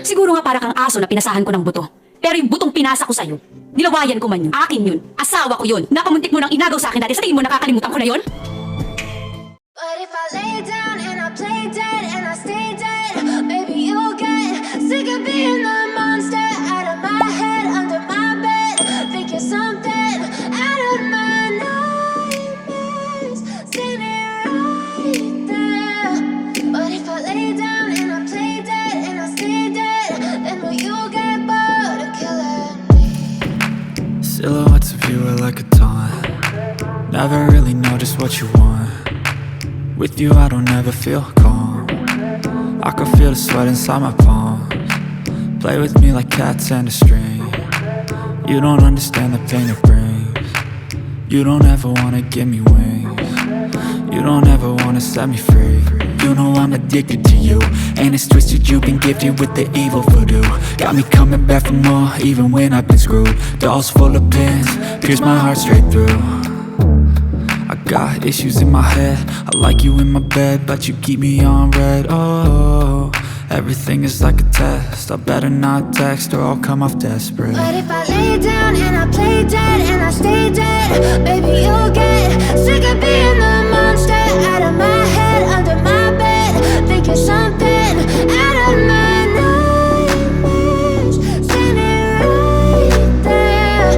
Siguro nga para kang aso na pinasahan ko ng buto. Pero yung butong pinasa ko sa'yo, nilawayan ko man yun. Akin yun. Asawa ko yun. Napamuntik mo nang inagaw sa akin dati. Sa tingin mo nakakalimutan ko na yun? But if I lay down and I play dead and I stay dead, maybe you'll get sick of being the monster out of my head, under my bed. Think you're something out of my nightmares, standing right there. But if I lay down and I play dead and I stay dead, then will you get bored of killing me? Silhouettes of you are like a taunt. Never really know just what you want. With you I don't ever feel calm. I can feel the sweat inside my palms. Play with me like cats and a string. You don't understand the pain it brings. You don't ever wanna give me wings. You don't ever wanna set me free. You know I'm addicted to you, and it's twisted, you've been gifted with the evil voodoo. Got me coming back for more, even when I've been screwed. Dolls full of pins, pierce my heart straight through. I got issues in my head, I like you in my bed, but you keep me on red. Oh, everything is like a test, I better not text or I'll come off desperate. But if I lay down and I play dead and I stay dead, maybe you'll get sick of being the monster out of my head, under my bed. Think you're something out of my nightmares, standing right there.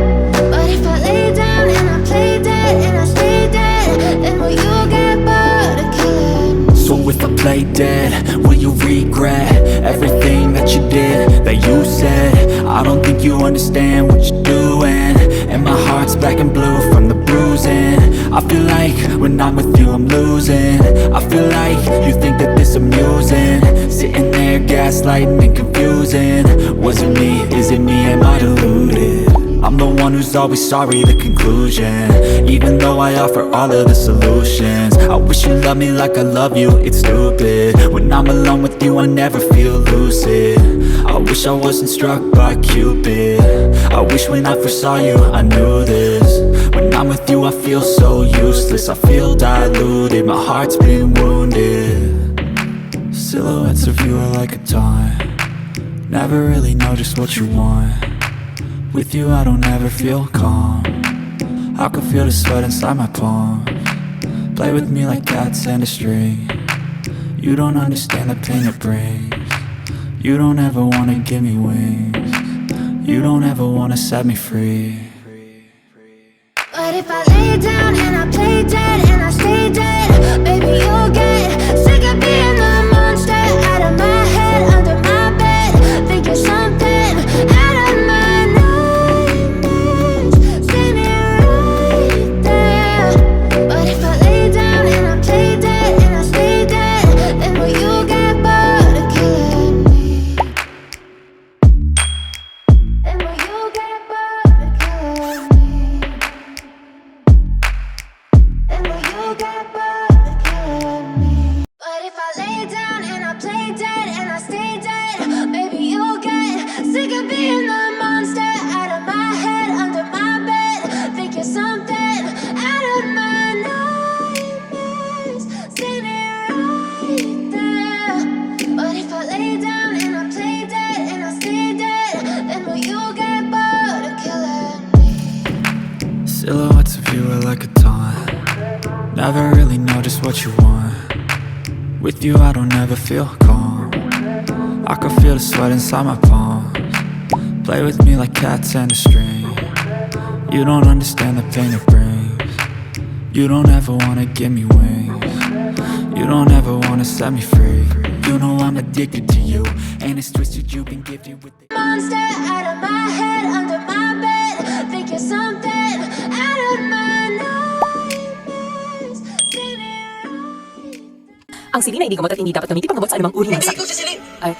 But if I lay down and I play dead and I stay dead, then will you get bored of killing me? So if I play dead, will you regret everything that you did, that you said? I don't think you understand what you're doing, and my heart's black and blue from the bruising. I feel like when I'm with you I'm losing. I feel like you think that this amusing, sitting there gaslighting and confusing. Was it me? Is it me? Am I deluded? I'm the one who's always sorry, the conclusion. Even though I offer all of the solutions, I wish you loved me like I love you, it's stupid. When I'm alone with you I never feel lucid. I wish I wasn't struck by Cupid. I wish when I first saw you I knew this. When I'm with you I feel so useless, I feel diluted, my heart's been wounded. Silhouettes of you are like a taunt. Never really know just what you want. With you I don't ever feel calm. I can feel the sweat inside my palms. Play with me like cats and a string. You don't understand the pain it brings. You don't ever wanna give me wings. You don't ever wanna set me free. But if I lay down and I play dead and I stay dead, maybe you'll get sick of being the monster out of my head, under my bed. Think you're something out of my nightmares, standing right there. But if I lay down and I play dead and I stay dead, then will you get bored of killing me? Then will you get bored of killing me? Then will you get bored of killing me? But if I lay down and I play dead and I stay dead, maybe you'll get sick of being the monster out of my head, under my bed. Think you're something out of my nightmares, standing right there. But if I lay down and I play dead and I stay dead, then will you get bored of killing me? Silhouettes of you are like a taunt. Never really know just what you want. With you I don't ever feel calm. I can feel the sweat inside my palms. Play with me like cats and a string. You don't understand the pain it brings. You don't ever wanna give me wings. You don't ever wanna set me free. You know I'm addicted to you, and it's twisted, you've been gifted with the Monster out of my head, under my bed. Think you're something out of my nightmares, standing right. Ang silin ay hindi gamot at hindi dapat gamitin panggamot sa anumang uri ng Hindi sakit. ko si Celine. Ay,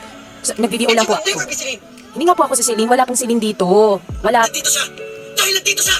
nag-video lang po Hindi ako. ko si Celine. Hindi nga po ako si Celine, wala pong Celine dito. Wala. Nandito siya. Dahil nandito siya.